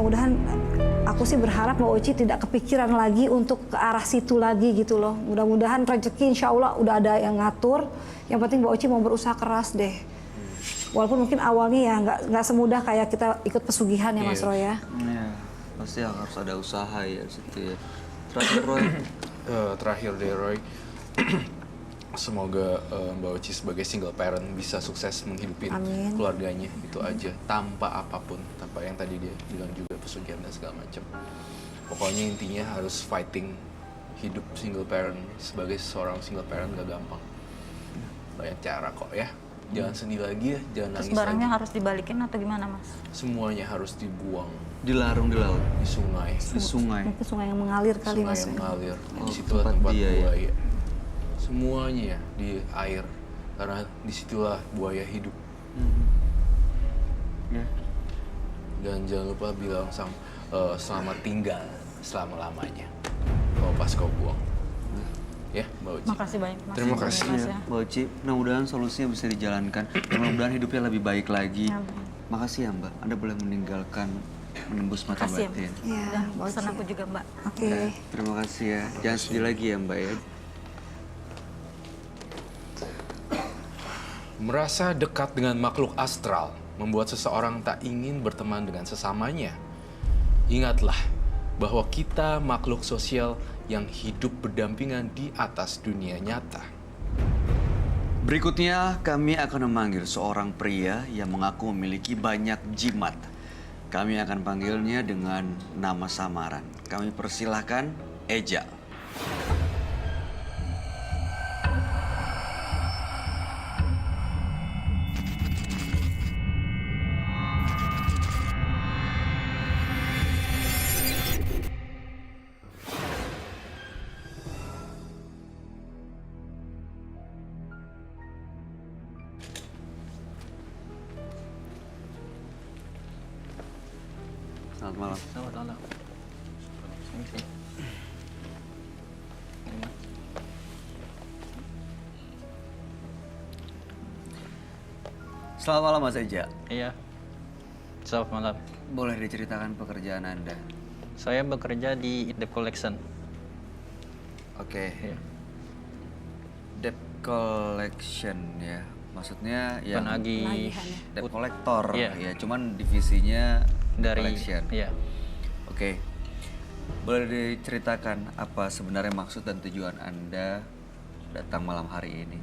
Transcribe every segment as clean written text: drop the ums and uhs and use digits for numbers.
mudah-mudahan aku sih berharap Mbak Oci tidak kepikiran lagi untuk ke arah situ lagi gitu loh. Mudah-mudahan rezeki insya Allah udah ada yang ngatur. Yang penting Mbak Oci mau berusaha keras deh. Walaupun mungkin awalnya ya nggak semudah kayak kita ikut pesugihan ya Mas Roy ya. Iya, pasti harus ada usaha ya situ ya. Terakhir Roy. Terakhir deh Roy. Semoga Mbak Oci sebagai single parent bisa sukses menghidupi keluarganya, itu aja, tanpa apapun, tanpa yang tadi dia bilang juga pesugihan dan segala macam. Pokoknya intinya harus fighting hidup single parent. Sebagai seorang single parent gak gampang, banyak cara kok ya. Jangan sedih lagi ya, jangan nangis lagi. Terus barangnya harus dibalikin atau gimana Mas? Semuanya harus dibuang. Dilarung di laut, di sungai. Di sungai. Mungkin sungai yang mengalir kali Sungai Mas. yang mengalir. Oh, Di situlah tempat dia buaya. ya. Semuanya ya di air, karena disitulah buaya hidup. Ya. Dan jangan lupa bilang selamat tinggal selama-lamanya kalau pas kau buang. Ya, Mbak Oci. Makasih banyak Mas. Terima kasih Mas, Ya, Mbak Oci, mudah-mudahan solusinya bisa dijalankan. Dan mudah-mudahan hidupnya lebih baik lagi. Ya, Makasih ya Mbak, Anda boleh meninggalkan menembus mata Makasih ya, batin. Iya, Dan Mbak pesan Oci. aku juga Mbak. Oke. Ya, terima kasih ya. Jangan sedih lagi ya Mbak ya. Merasa dekat dengan makhluk astral membuat seseorang tak ingin berteman dengan sesamanya. Ingatlah bahwa kita makhluk sosial yang hidup berdampingan di atas dunia nyata. Berikutnya kami akan memanggil seorang pria yang mengaku memiliki banyak jimat. Kami akan panggilnya dengan nama samaran. Kami persilahkan Eja. Selamat malam. Selamat malam. Selamat malam Mas Eja. Iya. Selamat malam. Boleh diceritakan pekerjaan Anda? Saya bekerja di Debt Collection. Oke. Iya. Debt collection ya. Maksudnya yang Penagih debt collector Iya. ya, cuman divisinya dari collection. Iya. Oke. Boleh diceritakan apa sebenarnya maksud dan tujuan Anda datang malam hari ini?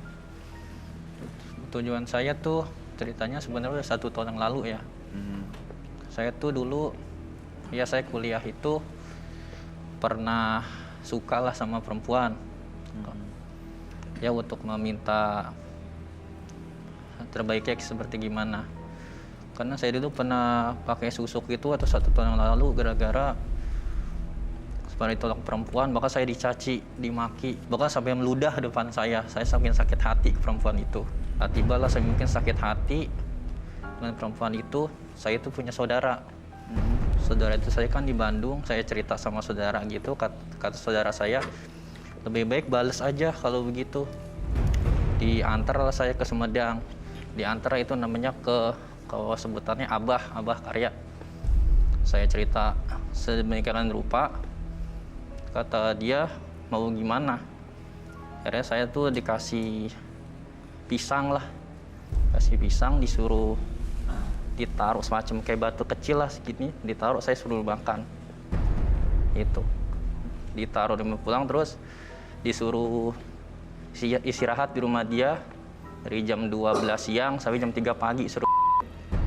Tujuan saya tuh ceritanya sebenarnya udah 1 tahun yang lalu ya. Saya tuh dulu ya saya kuliah itu pernah suka lah sama perempuan. Ya untuk meminta terbaiknya seperti gimana. Karena saya dulu pernah pakai susuk itu atau 1 tahun yang lalu gara-gara seperti tolong perempuan, bahkan saya dicaci, dimaki, bahkan sampai meludah depan saya saking sakit hati ke perempuan itu. Tibalah saya mungkin sakit hati dengan perempuan itu. Saya itu punya saudara. Saudara itu saya kan di Bandung, saya cerita sama saudara gitu, kata saudara saya, lebih baik balas aja kalau begitu. Diantarlah saya ke Sumedang. Diantar itu namanya ke sebutannya Abah Karya. Saya cerita sedemikian rupa, kata dia mau gimana. Akhirnya saya tuh dikasih pisang lah, disuruh ditaruh semacam kayak batu kecil lah segini, ditaruh, saya suruh makan. Itu ditaruh dan pulang, terus disuruh istirahat di rumah dia dari jam 12 siang sampai jam 3 pagi, suruh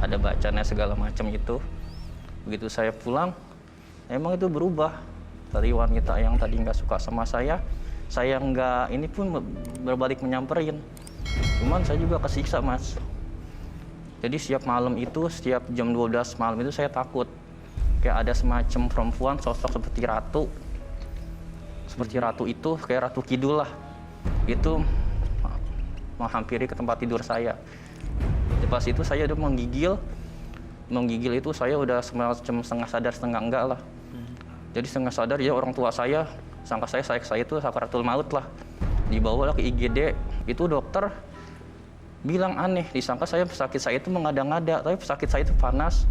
ada bacanya segala macam itu. Begitu saya pulang, emang itu berubah dari wanita yang tadi nggak suka sama saya nggak ini pun berbalik menyamperin. Cuman saya juga kesiksa Mas. Jadi setiap malam itu, setiap jam 12 malam itu saya takut kayak ada semacam perempuan sosok seperti ratu. Seperti ratu itu kayak Ratu Kidul lah. Itu menghampiri ke tempat tidur saya. Di pas itu saya udah menggigil itu saya udah semacam setengah sadar setengah enggak lah. Jadi setengah sadar ya orang tua saya sangka saya itu sakaratul maut lah. Dibawa ke IGD, itu dokter bilang aneh, disangka sakit saya itu mengada-ngada, tapi sakit saya itu panas.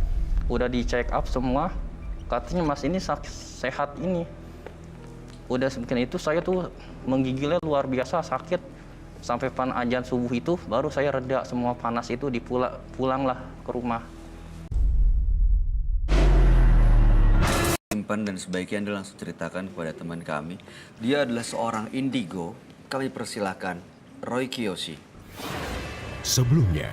Udah di check up semua, katanya Mas ini sehat ini. Udah semakin itu saya tuh menggigilnya luar biasa sakit. Sampai pan azan subuh itu baru saya reda semua panas itu pulanglah ke rumah. Simpan dan sebaiknya Anda langsung ceritakan kepada teman kami. Dia adalah seorang indigo. Kami persilahkan Roy Kiyoshi. Sebelumnya,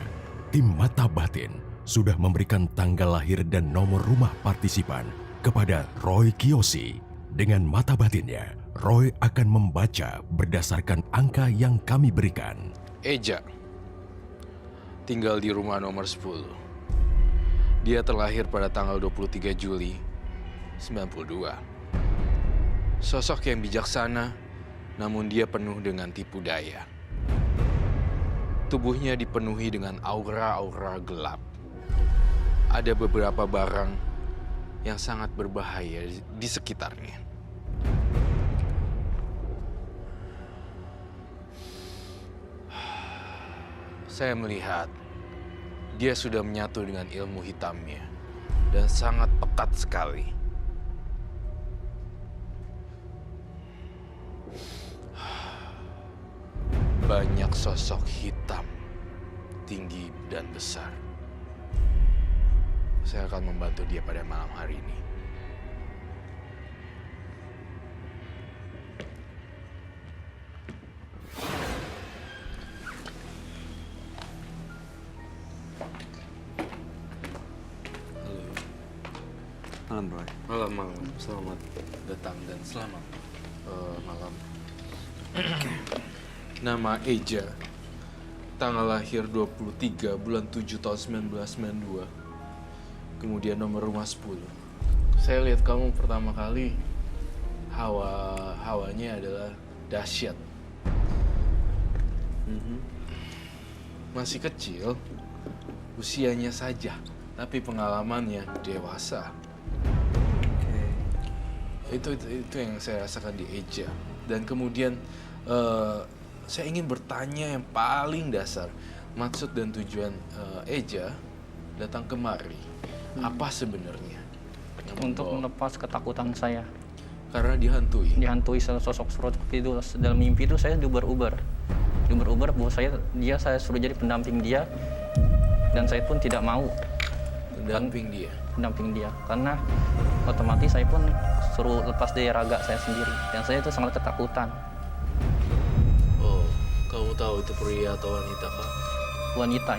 tim Mata Batin sudah memberikan tanggal lahir dan nomor rumah partisipan kepada Roy Kiyoshi. Dengan mata batinnya, Roy akan membaca berdasarkan angka yang kami berikan. Eja tinggal di rumah nomor 10. Dia terlahir pada tanggal 23 Juli 92. Sosok yang bijaksana, namun dia penuh dengan tipu daya. Tubuhnya dipenuhi dengan aura-aura gelap. Ada beberapa barang yang sangat berbahaya di sekitarnya. Saya melihat dia sudah menyatu dengan ilmu hitamnya dan sangat pekat sekali. Banyak sosok hitam, tinggi dan besar. Saya akan membantu dia pada malam hari ini. Malam, Roy. Malam. Selamat datang dan selamat malam. Nama Eja. Tanggal lahir 23 bulan 7 tahun 1992. Kemudian nomor rumah 10. Saya lihat kamu pertama kali hawanya adalah dahsyat. Masih kecil, usianya saja, tapi pengalamannya dewasa. Itu yang saya rasakan di Eja. Dan kemudian saya ingin bertanya yang paling dasar, maksud dan tujuan Eja datang kemari apa sebenarnya? Untuk melepas ketakutan saya. Karena dihantui. Dihantui sosok seperti itu dalam mimpi itu saya diuber-uber bahwa saya suruh jadi pendamping dia, dan saya pun tidak mau Pendamping dia. Karena otomatis saya pun suruh lepas dari raga saya sendiri, dan saya itu sangat ketakutan. Oh, kamu tahu itu pria atau wanita kah? Wanita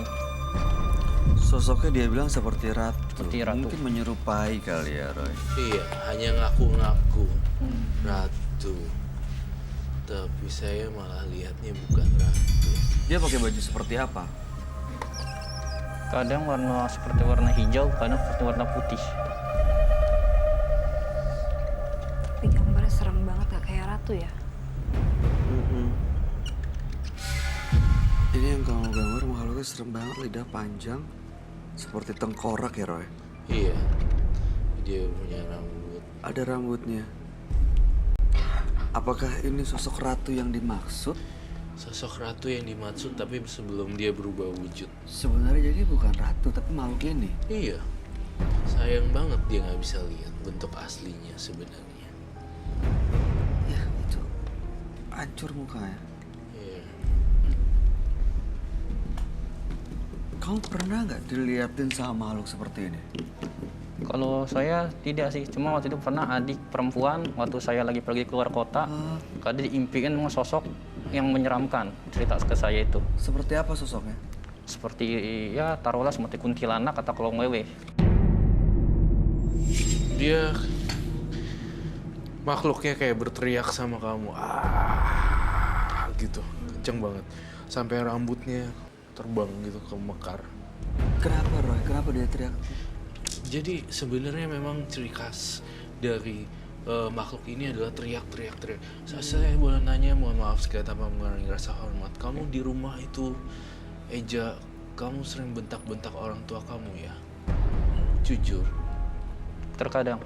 Sosoknya dia bilang seperti ratu. Seperti ratu. Mungkin menyerupai kali ya, Roy. Iya, hanya ngaku-ngaku ratu. Tapi saya malah lihatnya bukan ratu. Dia pakai baju seperti apa? kadang warna seperti warna hijau, kadang seperti warna putih. Tapi gambarnya serem banget, gak kayak ratu ya? Ini yang kamu gambar makhluknya serem banget, lidah panjang seperti tengkorak ya, Roy? Iya, dia punya rambut. Ada rambutnya. Apakah ini sosok ratu yang dimaksud? Sosok ratu yang dimaksud, tapi sebelum dia berubah wujud. Sebenarnya jadi bukan ratu, tapi makhluk ini. Iya, sayang banget dia nggak bisa lihat bentuk aslinya sebenarnya. Ya, itu hancur mukanya. Iya. Kamu pernah nggak diliatin sama makhluk seperti ini? Kalau saya tidak sih, cuma waktu itu pernah adik perempuan waktu saya lagi pergi keluar kota, kadang diimpiin sama sosok yang menyeramkan, cerita ke saya itu. Seperti apa sosoknya? Seperti ya taruhlah seperti kuntilanak atau kolong wewe. Dia makhluknya kayak berteriak sama kamu, gitu, kenceng banget, sampai rambutnya terbang gitu ke mekar. Kenapa, Roy? Kenapa dia teriak? Jadi sebenarnya memang ciri khas dari makhluk ini adalah teriak-teriak. Saya boleh nanya, mohon maaf sekali tanpa mengurangi rasa hormat. Kamu di rumah itu, Eja, kamu sering bentak-bentak orang tua kamu ya? Jujur. Terkadang.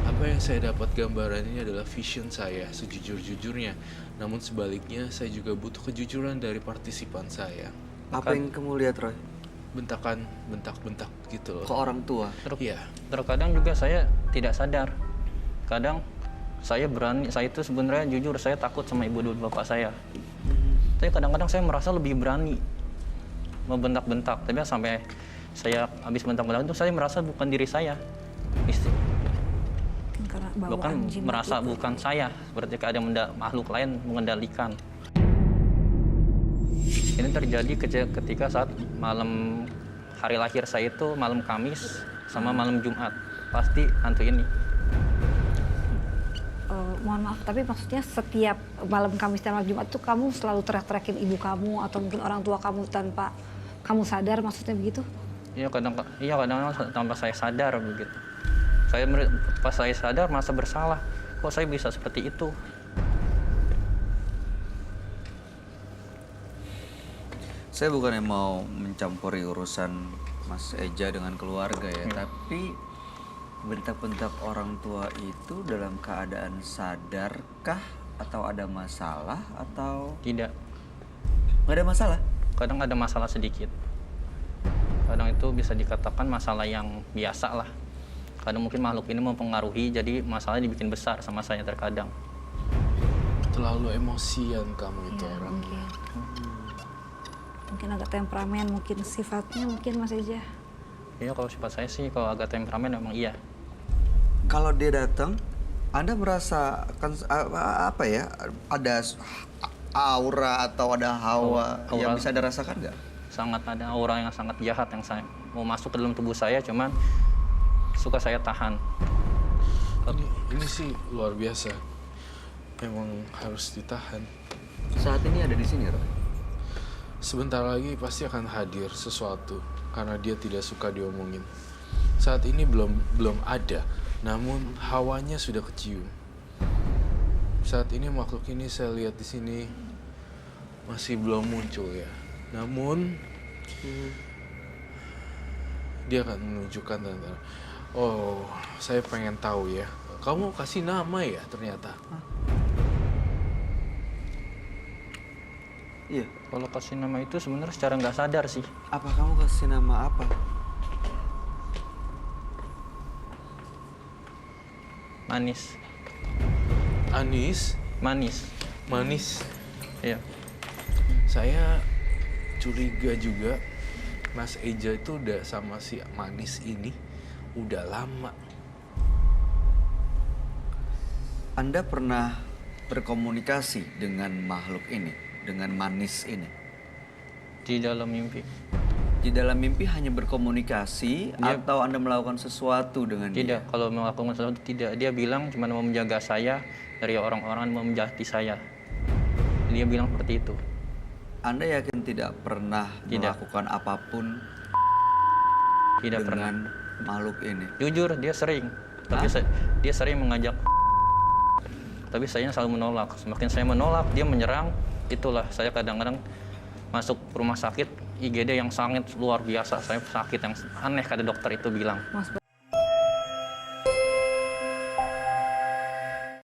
Apa yang saya dapat gambaran ini adalah vision saya sejujur-jujurnya. Namun sebaliknya saya juga butuh kejujuran dari partisipan saya. Apa yang kamu lihat, Roy? bentakan, bentak-bentak gitu loh. Ke orang tua. Iya. Terkadang juga saya tidak sadar. Kadang saya berani, saya itu sebenarnya jujur saya takut sama ibu dan bapak saya. Tapi kadang-kadang saya merasa lebih berani membentak-bentak. Tapi sampai saya habis bentak-bentak itu saya merasa bukan diri saya. Karena Bukan bawaan jimat merasa itu. bukan saya, seperti ada makhluk lain mengendalikan. Ini terjadi ketika saat malam hari lahir saya itu malam Kamis sama malam Jumat. Pasti hantu ini. Mohon maaf, tapi maksudnya setiap malam Kamis dan malam Jumat itu kamu selalu teriak-teriakin ibu kamu atau mungkin orang tua kamu tanpa kamu sadar, maksudnya begitu? Iya kadang-kadang tanpa saya sadar begitu. Pas saya sadar merasa bersalah. Kok saya bisa seperti itu? Saya bukannya mau mencampuri urusan Mas Eja dengan keluarga ya, tapi bentak-bentak orang tua itu dalam keadaan sadarkah atau ada masalah atau Tidak. nggak ada masalah? Kadang ada masalah sedikit. Kadang itu bisa dikatakan masalah yang biasa lah. Kadang mungkin makhluk ini mempengaruhi, jadi masalahnya dibikin besar sama saya terkadang. Terlalu emosian kamu itu Ya, orang. mungkin agak temperamen, mungkin sifatnya mungkin Mas Eja. Iya kalau sifat saya sih kalau agak temperamen memang iya. Kalau dia datang, Anda merasakan apa ya? Ada aura atau ada hawa Aura. yang bisa dirasakan nggak? Sangat ada aura yang sangat jahat yang saya mau masuk ke dalam tubuh saya, cuman suka saya tahan. Ini sih luar biasa. Memang harus ditahan. Saat ini ada di sini, Roy. Sebentar lagi pasti akan hadir sesuatu karena dia tidak suka diomongin. Saat ini belum ada, namun hawanya sudah kecium. Saat ini makhluk ini saya lihat di sini masih belum muncul ya. Namun dia akan menunjukkan tanda. Oh, saya pengen tahu ya. Kamu kasih nama ya ternyata. Iya. Kalau kasih nama itu sebenarnya secara nggak sadar sih. Apa kamu kasih nama apa? Manis. Anis, Manis. manis. Iya. Saya curiga juga Mas Eja itu udah sama si Manis ini udah lama. Anda pernah berkomunikasi dengan makhluk ini, dengan Manis ini? Di dalam mimpi. Di dalam mimpi hanya berkomunikasi Dia- atau Anda melakukan sesuatu dengan dia? Tidak, kalau melakukan sesuatu tidak. Dia bilang cuma mau menjaga saya dari orang-orang yang mau menjahati saya. Dia bilang seperti itu. Anda yakin tidak pernah Tidak. melakukan apapun Tidak pernah. dengan makhluk ini? Jujur dia sering, tapi dia sering mengajak. Tapi saya selalu menolak. Semakin saya menolak, dia menyerang. Itulah saya kadang-kadang masuk rumah sakit IGD yang sangat luar biasa. Saya sakit yang aneh kata dokter itu bilang. Mas